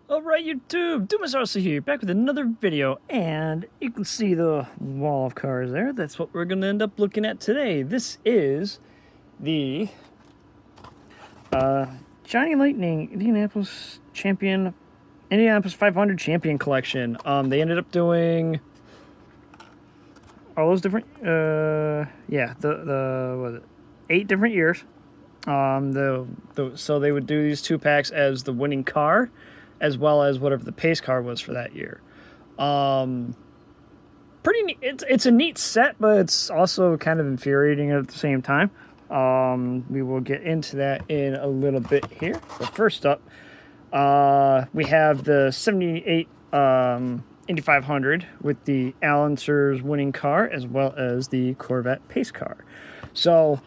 Alright YouTube, Doomasaurus here, back with another video, and you can see the wall of cars there. That's what we're going to end up looking at today. This is the Johnny Lightning Indianapolis 500 Champion Collection. They ended up doing all those different, the was it 8 different years. So they would do these 2 packs as the winning car, as well as whatever the pace car was for that year. Pretty neat. It's a neat set, but it's also kind of infuriating at the same time. We will get into that in a little bit here. But first up, we have the 78 Indy 500 with the Al Unser's winning car, as well as the Corvette pace car. So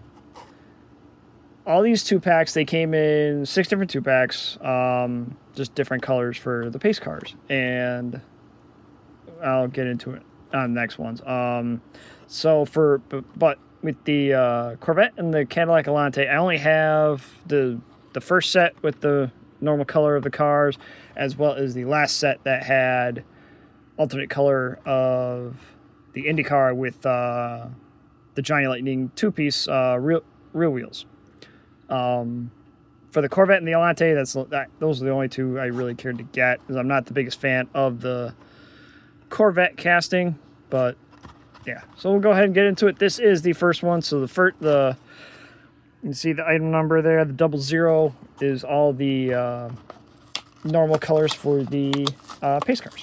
all these 2 packs, they came in 6 different 2 packs, just different colors for the pace cars, and I'll get into it on the next ones. But with the Corvette and the Cadillac Alante, I only have the first set with the normal color of the cars, as well as the last set that had alternate color of the Indy car with the Johnny Lightning 2-piece real wheels. For the Corvette and the Alante, those are the only 2 I really cared to get, because I'm not the biggest fan of the Corvette casting. But yeah, so we'll go ahead and get into it. This is the first one. So you can see the item number there. The 00 is all the normal colors for the pace cars.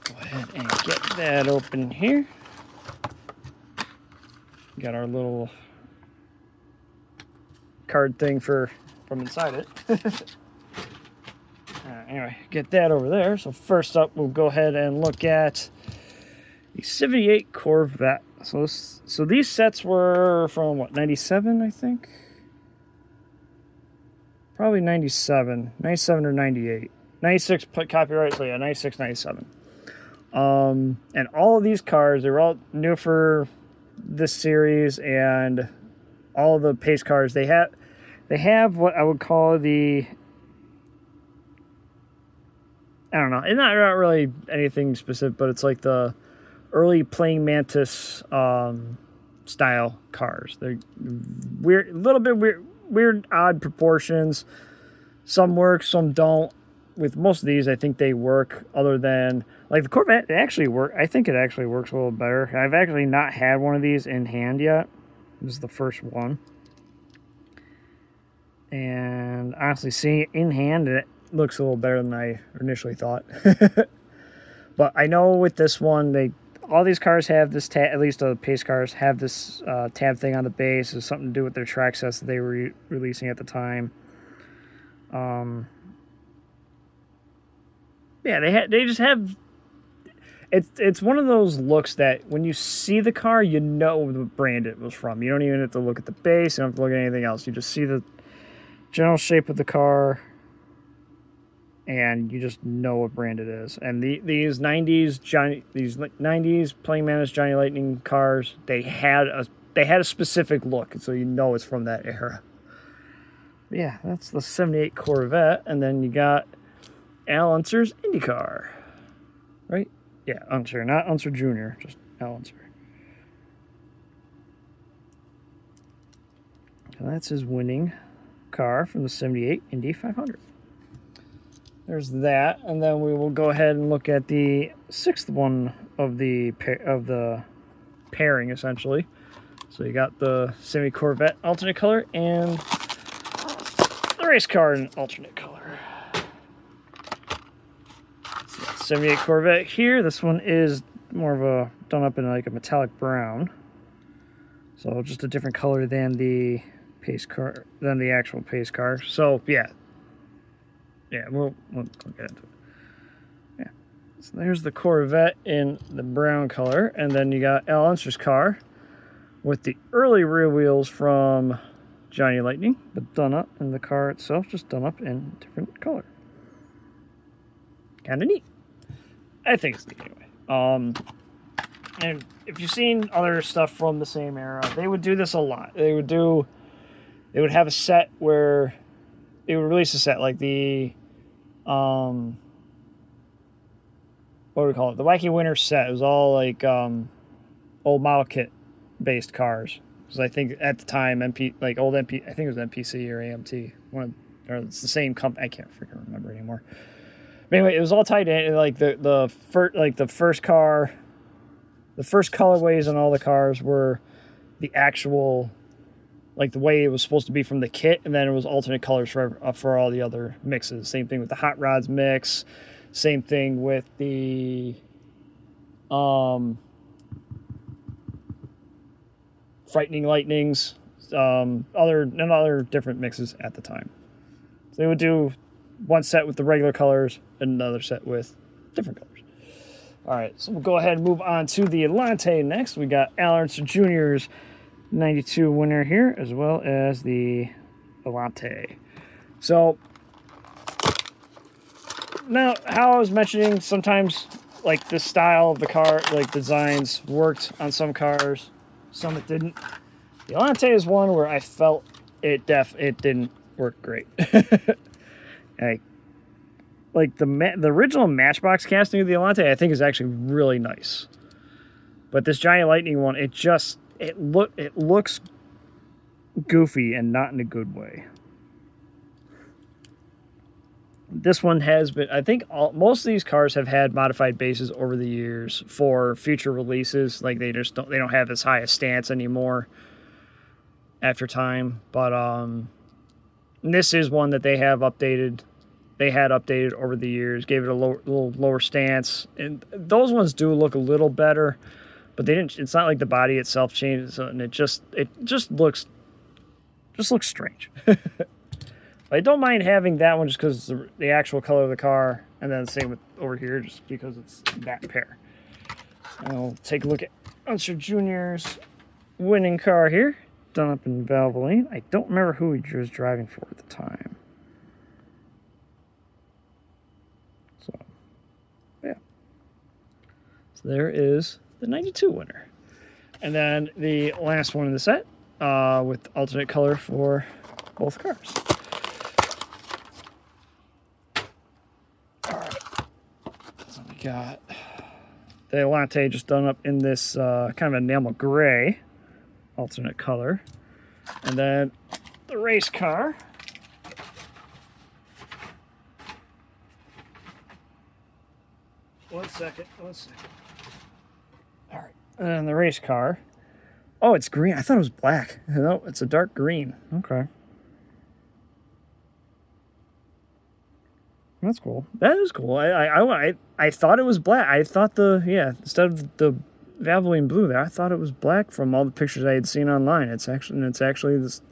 Go ahead and get that open here. Got our little card thing from inside it. Anyway, get that over there. So first up, we'll go ahead and look at the 78 Corvette. So these sets were from what, 97, I think? Probably 97 or 98. 96 copyright, so yeah, 96, 97. And all of these cars, they were all new for this series, and all the pace cars, they have what I would call the, I don't know, it's not really anything specific, but it's like the early Playing Mantis style cars. They're weird, a little bit weird, odd proportions. Some work, some don't. With most of these, I think they work, other than, like the Corvette, I think it actually works a little better. I've actually not had one of these in hand yet. This is the first one. And honestly, seeing it in hand, it looks a little better than I initially thought. But I know with this one, all these cars have this tab, at least the pace cars have this tab thing on the base. It's something to do with their track sets that they were releasing at the time. Yeah, they just have. It's one of those looks that when you see the car, you know the brand it was from. You don't even have to look at the base. You don't have to look at anything else. You just see the general shape of the car, and you just know what brand it is. And these 90s Playing Mantis Johnny Lightning cars, they had a specific look, so you know it's from that era. But yeah, that's the 78 Corvette, and then you got Al Unser's IndyCar, right? Yeah, Unser, not Unser Jr., just Al Unser. So that's his winning car from the 78 Indy 500. There's that, and then we will go ahead and look at the 6th one of the pairing, essentially. So you got the 70 Corvette alternate color and the race car in alternate color. 78 Corvette here. This one is more of a done up in like a metallic brown, so just a different color than the pace car, than the actual pace car. So yeah, we'll get into it. Yeah, so there's the Corvette in the brown color, and then you got Al Unser's car with the early rear wheels from Johnny Lightning, but done up, and the car itself just done up in a different color. Kind of neat. I think it's neat anyway. And if you've seen other stuff from the same era, they would do this a lot. They they would have a set where they would release a set like the what do we call it? The Wacky Winter set. It was all like old model kit based cars. Because I think at the time old MP, I think it was MPC or AMT. Or it's the same company. I can't freaking remember anymore. But anyway, it was all tied in. Like the first car, the first colorways on all the cars were the actual, like the way it was supposed to be from the kit, and then it was alternate colors for all the other mixes. Same thing with the Hot Rods mix. Same thing with the Frightening Lightnings, other different mixes at the time. So they would do one set with the regular colors and another set with different colors. All right, so we'll go ahead and move on to the Elante next. We got Al Jr.'s 92 winner here, as well as the Elante. So now, how I was mentioning, sometimes like the style of the car, like designs worked on some cars, some it didn't. The Elante is one where I felt it didn't work great. Like the original Matchbox casting of the Elante, I think is actually really nice. But this Giant Lightning one, it looks goofy and not in a good way. This one has been, I think most of these cars have had modified bases over the years for future releases. Like they don't have as high a stance anymore after time. But this is one that they have updated. They had updated over the years, gave it a little lower stance, and those ones do look a little better. But they didn't. It's not like the body itself changes, and it just looks strange. I don't mind having that one just because it's the actual color of the car, and then the same with over here just because it's that pair. And I'll take a look at Unser Jr.'s winning car here, done up in Valvoline. I don't remember who he was driving for at the time. So, yeah. So there is the 92 winner. And then the last one in the set with alternate color for both cars. Got the Elante just done up in this kind of enamel gray alternate color, and then the race car one second all right, and then the race car, oh, it's green. I thought it was black. No, it's a dark green. Okay. That's cool. That is cool. I thought it was black. I thought instead of the Valvoline blue there, I thought it was black from all the pictures I had seen online. It's actually this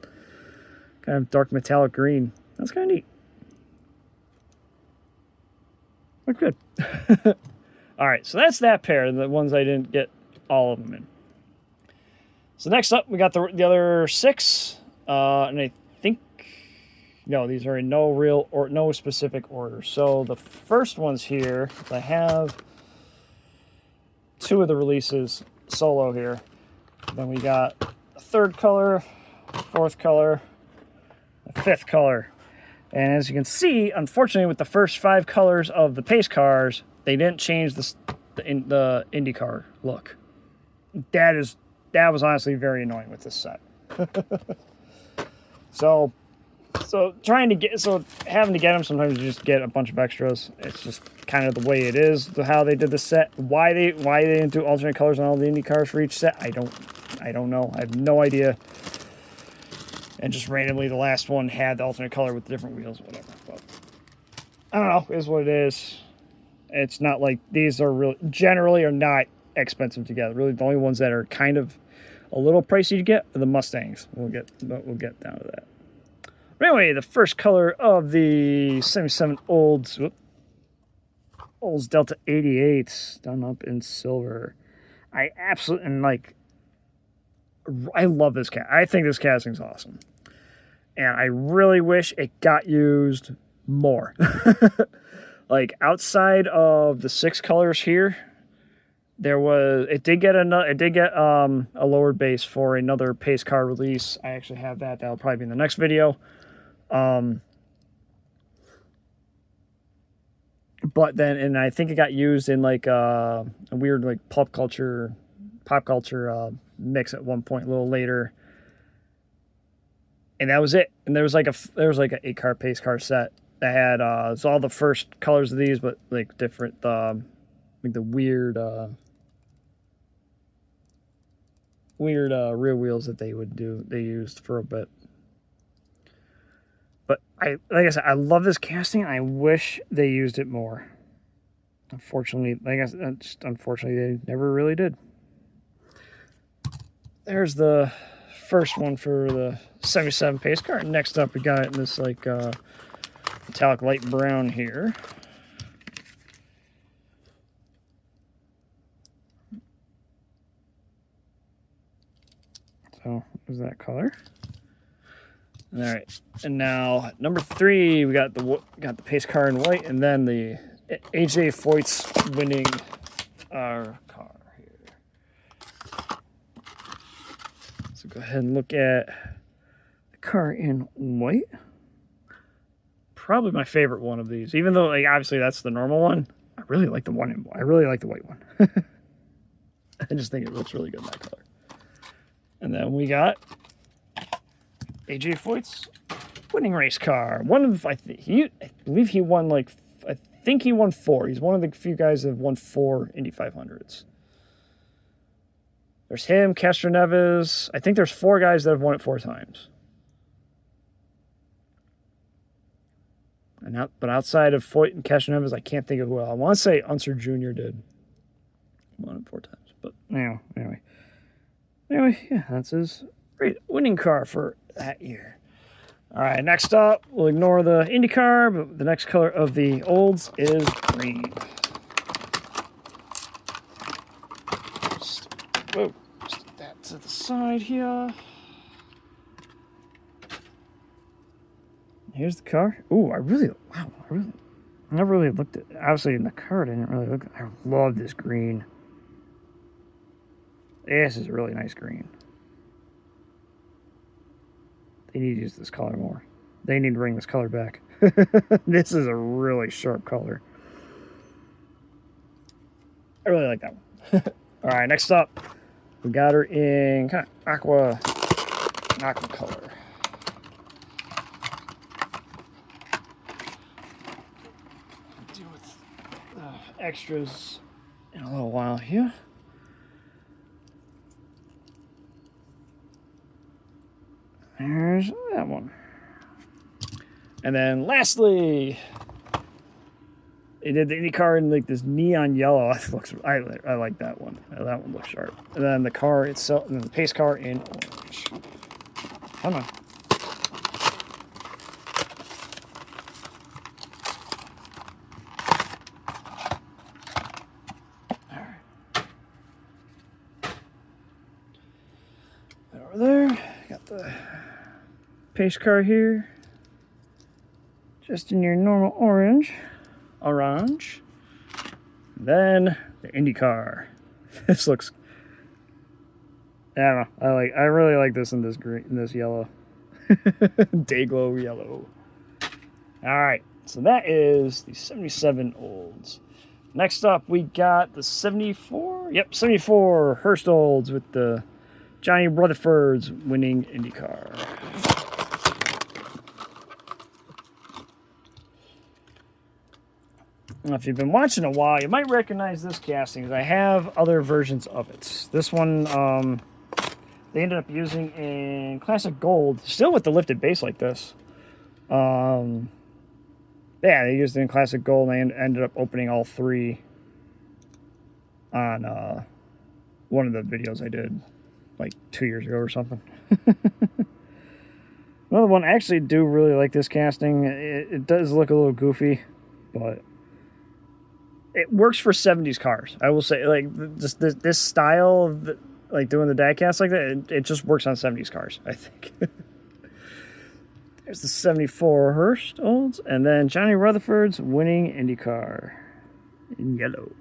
kind of dark metallic green. That's kind of neat. Look good. All right, so that's that pair, the ones I didn't get all of them in. So next up, we got the other 6, and I think, no, these are in no specific order. So the first ones here, I have 2 of the releases solo here. Then we got a 3rd color, 4th color, a 5th color. And as you can see, unfortunately, with the first 5 colors of the pace cars, they didn't change the IndyCar look. That was honestly very annoying with this set. So having to get them, sometimes you just get a bunch of extras. It's just kind of the way it is, how they did the set. Why they didn't do alternate colors on all the Indy cars for each set, I don't know. I have no idea. And just randomly, the last one had the alternate color with the different wheels, whatever. But I don't know. It is what it is. It's not like these are generally are not expensive to get. Really, the only ones that are kind of a little pricey to get are the Mustangs. We'll get down to that. But anyway, the first color of the 77 Olds Delta 88 done up in silver. I love this cat. I think this casting's awesome. And I really wish it got used more. Like outside of the 6 colors here, it did get a lowered base for another pace car release. I actually have that. That'll probably be in the next video. But then, and I think it got used in like a weird like pop culture mix at one point a little later. And that was it. And there was like an 8-car pace car set that had it's all the first colors of these, but like different like the weird rear wheels that they used for a bit. But like I said, I love this casting. I wish they used it more. Unfortunately, unfortunately they never really did. There's the first one for the 77 pace car. Next up, we got it in this like metallic light brown here. So is that color? All right, and now number 3, we got the pace car in white, and then the AJ Foyt's winning car here. So go ahead and look at the car in white. Probably my favorite one of these, even though like obviously that's the normal one. I really like the one in white. I really like the white one. I just think it looks really good in that color. And then we got AJ Foyt's winning race car. I believe he won like, I think he won 4. He's one of the few guys that have won 4 Indy 500s. There's him, Castroneves. I think there's 4 guys that have won it 4 times. But outside of Foyt and Castroneves, I can't think of who else. I want to say Unser Jr. did. Won it 4 times. But anyway, yeah, that's his great winning car for that year. All right, next up, we'll ignore the IndyCar, but the next color of the olds is green. Just that to the side here. Here's the car. Ooh, I never really looked at, obviously in the car, I didn't really look. I love this green. This is a really nice green. They need to use this color more. They need to bring this color back. This is a really sharp color. I really like that one. All right, next up, we got her in kind of aqua color. Deal with extras in a little while here. There's that one. And then lastly, they did the IndyCar in like this neon yellow. I like that one. That one looks sharp. And then the car itself, and then the pace car in orange. Come on. All right. Over there, got the pace car here, just in your normal orange. Then the IndyCar. This looks, I don't know. I really like this in this green, in this yellow, Dayglow yellow. All right, so that is the 77 olds. Next up, we got the 74. Yep, 74 Hurst olds with the Johnny Rutherford's winning IndyCar. Now, if you've been watching a while, you might recognize this casting. I have other versions of it. This one, they ended up using in Classic Gold, still with the lifted base like this. Yeah, they used it in Classic Gold, and they ended up opening all 3 on one of the videos I did like 2 years ago or something. Another one, I actually do really like this casting. It does look a little goofy, but it works for 70s cars. I will say, like, just this style of like doing the diecast like that, it just works on 70s cars, I think. There's the 74 Hurst olds, and then Johnny Rutherford's winning IndyCar in yellow.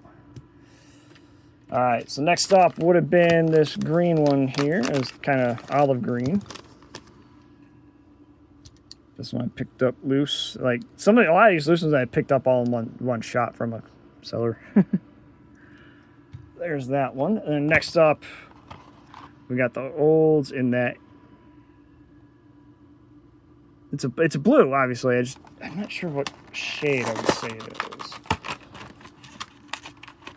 All right, so next up would have been this green one here. It was kind of olive green. This one I picked up loose. Like a lot of these loose ones I picked up all in one shot from a seller. There's that one. And then next up, we got the olds in that. It's a blue, obviously. I'm not sure what shade I would say it is.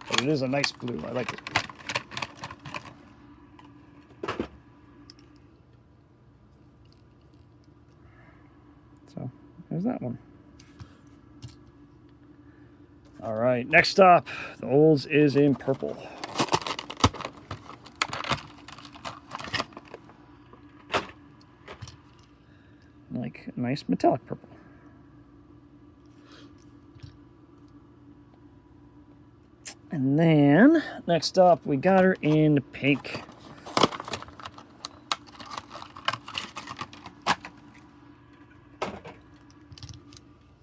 But it is a nice blue. I like it. So there's that one. All right, next up, the olds is in purple. Like a nice metallic purple. And then next up, we got her in pink.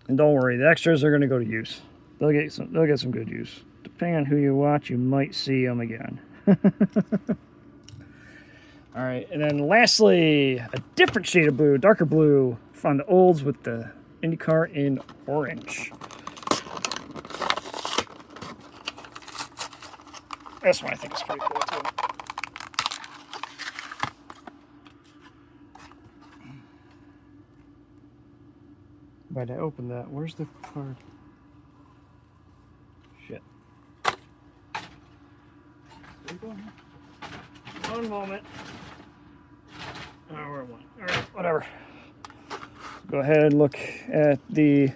And don't worry, the extras are going to go to use. They'll get some good use. Depending on who you watch, you might see them again. All right, and then lastly, a different shade of blue, darker blue, from the olds with the IndyCar in orange. This one I think is pretty cool too. Why'd I open that? Where's the card? Shit. One moment. Oh, where it went. All right, whatever. Go ahead and look at the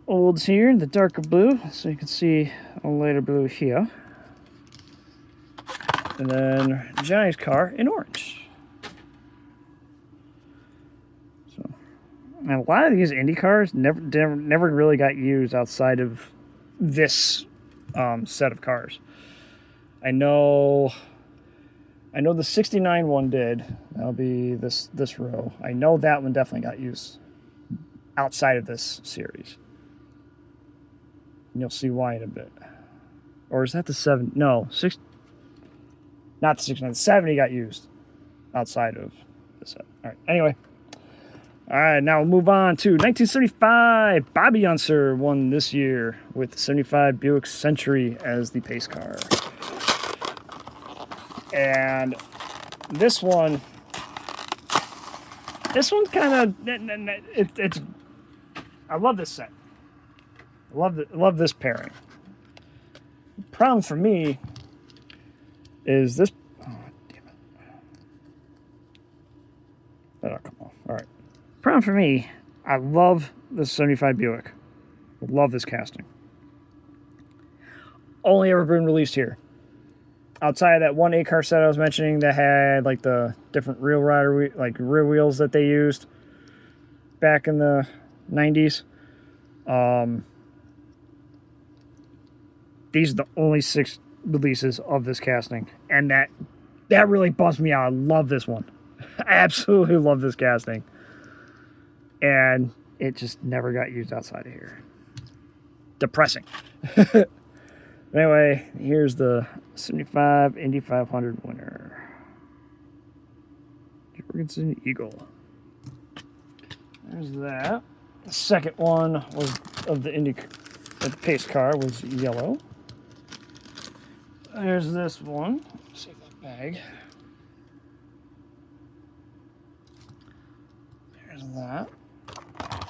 olds here, the darker blue, so you can see a lighter blue here. And then Johnny's car in orange. So, and a lot of these Indy cars never really got used outside of this set of cars. I know the 69 one did. That'll be this row. I know that one definitely got used outside of this series. And you'll see why in a bit. Or is that the 7? No, 6. Not the 69. The 70 got used outside of the set. All right. Anyway. All right. Now we'll move on to 1975. Bobby Unser won this year with the 75 Buick Century as the pace car. And this one's kind of, it's, I love this set. I love this pairing. The problem for me is this, oh, damn it. That'll come off. All right. Problem for me, I love this 75 Buick. I love this casting. Only ever been released here. Outside of that one 8-car set I was mentioning that had like the different rear wheels that they used back in the 90s. These are the only 6 releases of this casting, and that really bums me out. I love this one. I absolutely love this casting, and it just never got used outside of here. Depressing. Anyway, here's the 75 Indy 500 winner, Jorgensen Eagle. There's that. The second one was of the pace car was yellow. There's this one. Save that bag. There's that.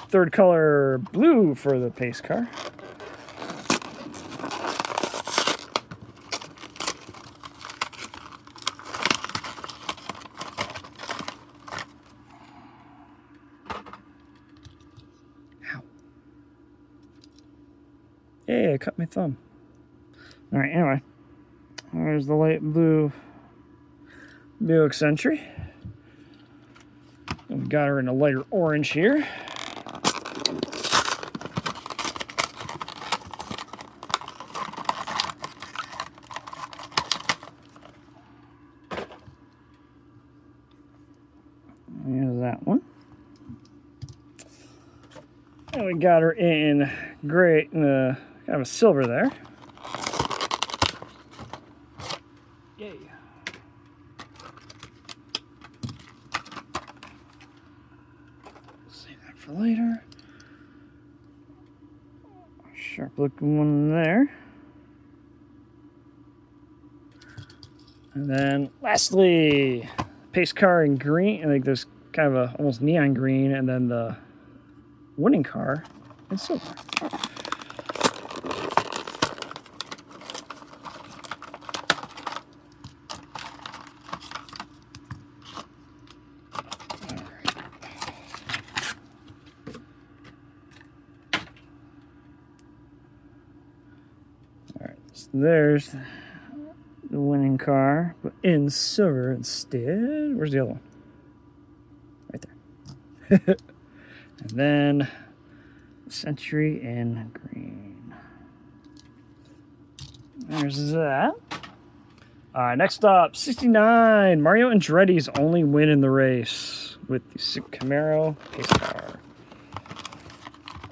Third color, blue for the pace car. Ow. Hey, I cut my thumb. All right, anyway. There's the light blue Buick Century. And we got her in a lighter orange here. There's that one. And we got her in gray, kind of a silver there. Save that for later. Sharp looking one there. And then lastly, pace car in green, like this kind of a almost neon green, and then the winning car in silver. Alright, so there's the winning car, but in silver instead. Where's the other one? Right there. And then Century in green. There's that. Alright, next up, 69. Mario Andretti's only win in the race with the Camaro pace car.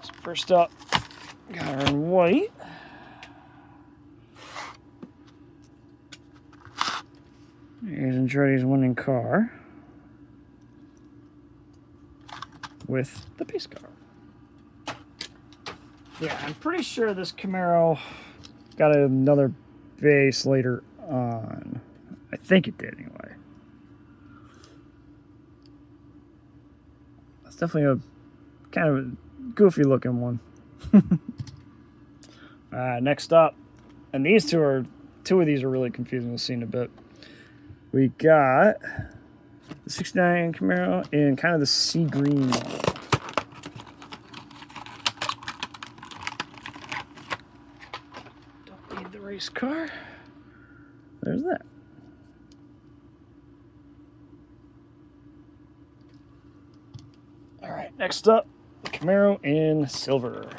So first up, got her in white. Here's Andretti's winning car with the pace car. Yeah, I'm pretty sure this Camaro got another base later on. I think it did anyway. It's definitely a kind of a goofy looking one. Next up, and two of these are really confusing. We'll see in a bit. We got the 69 Camaro in kind of the sea green. Don't need the race car. There's that. All right, next up, the Camaro in silver.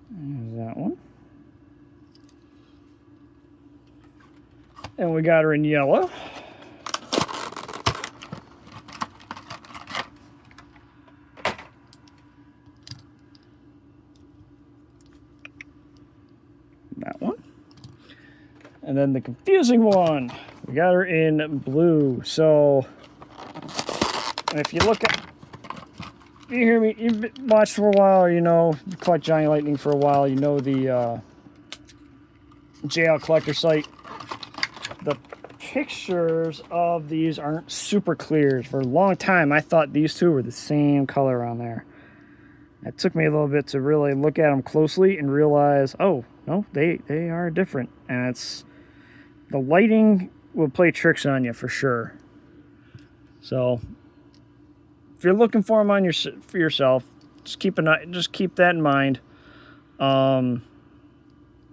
There's that one. And we got her in yellow. That one. And then the confusing one, we got her in blue. So, if you look at, you hear me, you've watched for a while, you know, you caught Johnny Lightning for a while, you know the JL Collector site. The pictures of these aren't super clear. For a long time, I thought these two were the same color on there. It took me a little bit to really look at them closely and realize, oh, no, they are different. And it's, the lighting will play tricks on you for sure. So, if you're looking for them for yourself, just keep that in mind.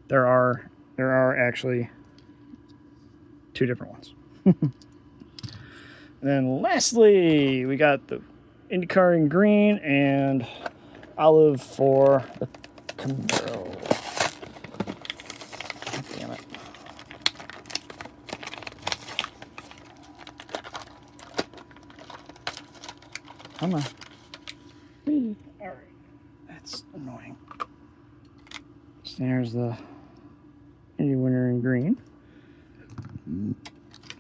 There are actually two different ones. And then lastly, we got the IndyCar in green and olive for the Camaro. Damn it. Come on. Alright. That's annoying. So there's the Indy winner in green.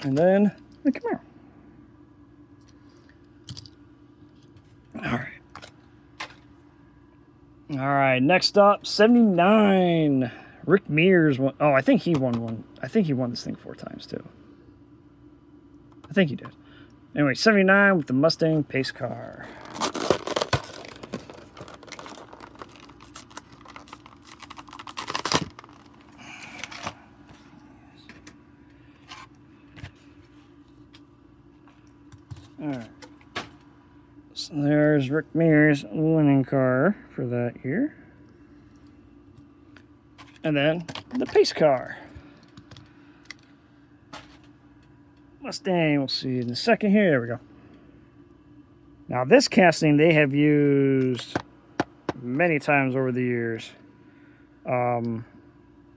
And then the Camaro. Alright. Alright, next up, 79. Rick Mears won. Oh, I think he won one. I think he won this thing 4 times too. I think he did. Anyway, 79 with the Mustang pace car. Alright. So there's Rick Mears' winning car for that year. And then the pace car. Mustang, we'll see in a second here. There we go. Now this casting they have used many times over the years.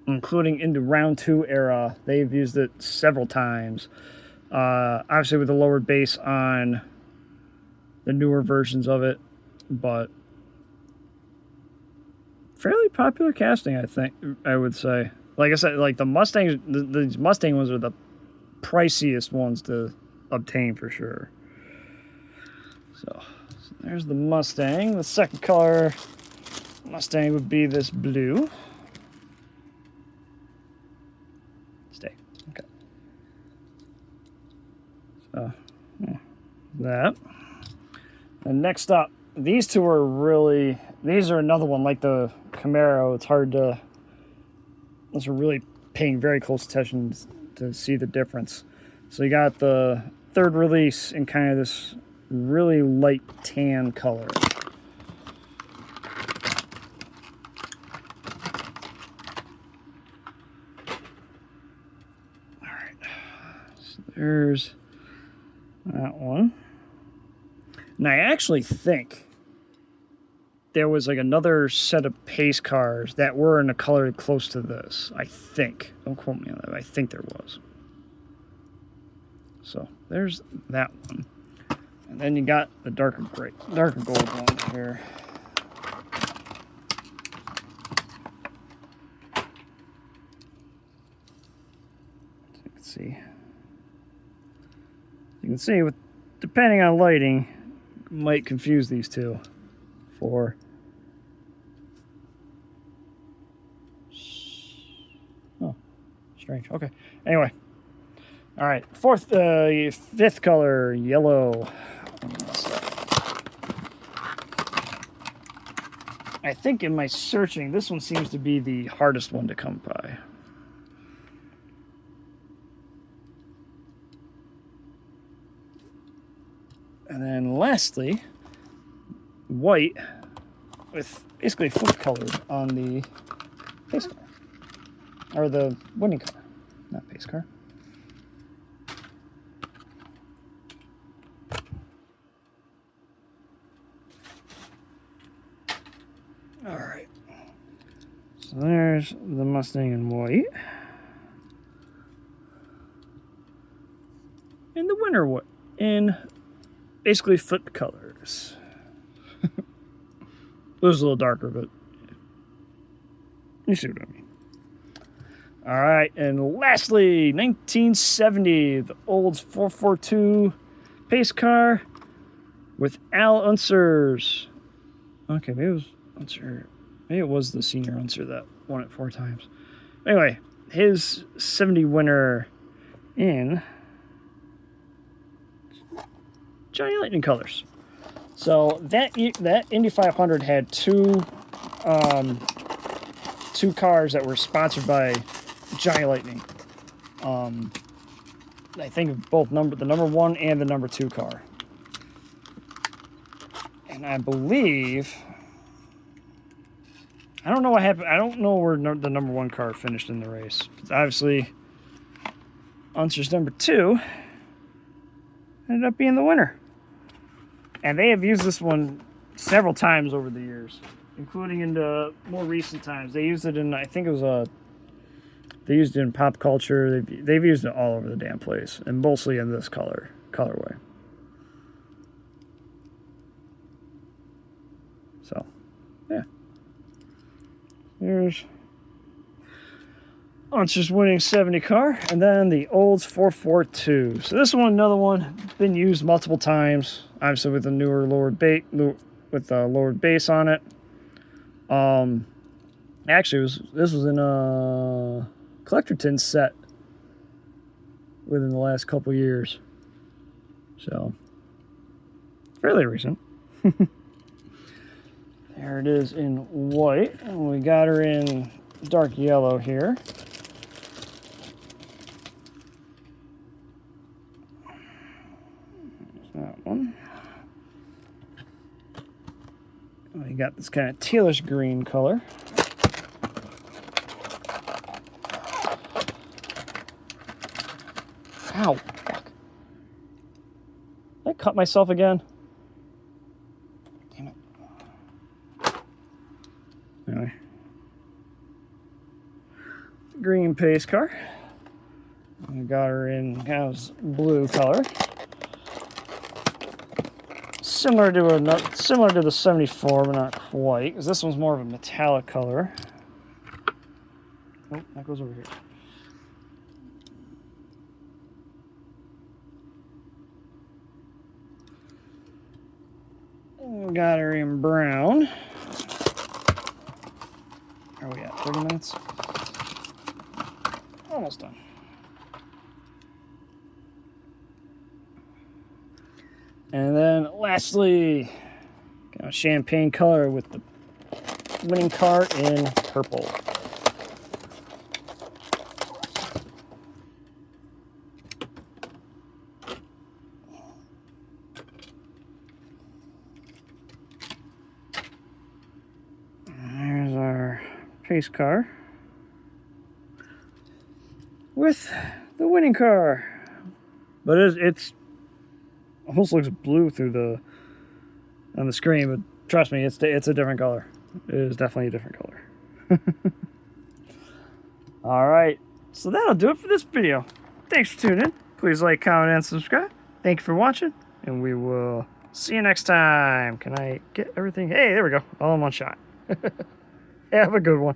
Including into round 2 era. They've used it several times. Obviously with the lowered base on the newer versions of it, but fairly popular casting, I think, I would say. Like I said, like the Mustangs, the Mustang ones are the priciest ones to obtain for sure. So there's the Mustang. The second color Mustang would be this blue. Stay. Okay. So yeah, that. And next up, these two are really, these are another one like the Camaro. It's hard to, unless we're really paying very close attention to see the difference. So you got the third release in kind of this really light tan color. All right, so there's that one. And I actually think there was like another set of pace cars that were in a color close to this. I think. Don't quote me on that. I think there was. So there's that one. And then you got the darker gold one here. So you can see with depending on lighting, might confuse these two for strange. Okay. Anyway. All right. Fifth color, yellow. I think in my searching, this one seems to be the hardest one to come by. And then lastly, white with basically flip colored on the pace car. Or the winning car, not pace car. All right. So there's the Mustang in white. And the winner in basically flip colors. It was a little darker, but you see what I mean. All right, and lastly, 1970, the Olds 442 pace car with Al Unsers. Okay, maybe it was Unser. Maybe it was the senior Unser that won it 4 times. Anyway, his 70 winner in Johnny Lightning colors. So that Indy 500 had two cars that were sponsored by Johnny Lightning. I think of both the number 1 and the number 2 car. And I believe, I don't know what happened. I don't know where the number 1 car finished in the race. Obviously, Unser's number 2 ended up being the winner. And they have used this one several times over the years, including in the more recent times. They used it in, I think it was they used it in pop culture. They've used it all over the damn place, and mostly in this colorway. So, yeah. Here's Unser's winning 70 car, and then the Olds 442. So this one, another one, been used multiple times. Obviously with the newer lowered base on it. Actually, this was in a collector tin set within the last couple years, so fairly recent. There it is in white, and we got her in dark yellow here. There's that one. We got this kind of tealish green color. Ow, fuck. Did I cut myself again? Damn it. Anyway. Green pace car. I got her in kind of blue color. Similar to the 74, but not quite, because this one's more of a metallic color. Oh, that goes over here. We got her in brown. Where are we at? 30 minutes? Almost done. And then lastly, got a champagne color with the winning card in purple. There's our pace car with the winning car. But it's almost looks blue through on the screen, but trust me, it's a different color. It is definitely a different color. All right, so that'll do it for this video. Thanks for tuning in. Please like, comment, and subscribe. Thank you for watching, and we will see you next time. Can I get everything? Hey, there we go. All in one shot. Have a good one.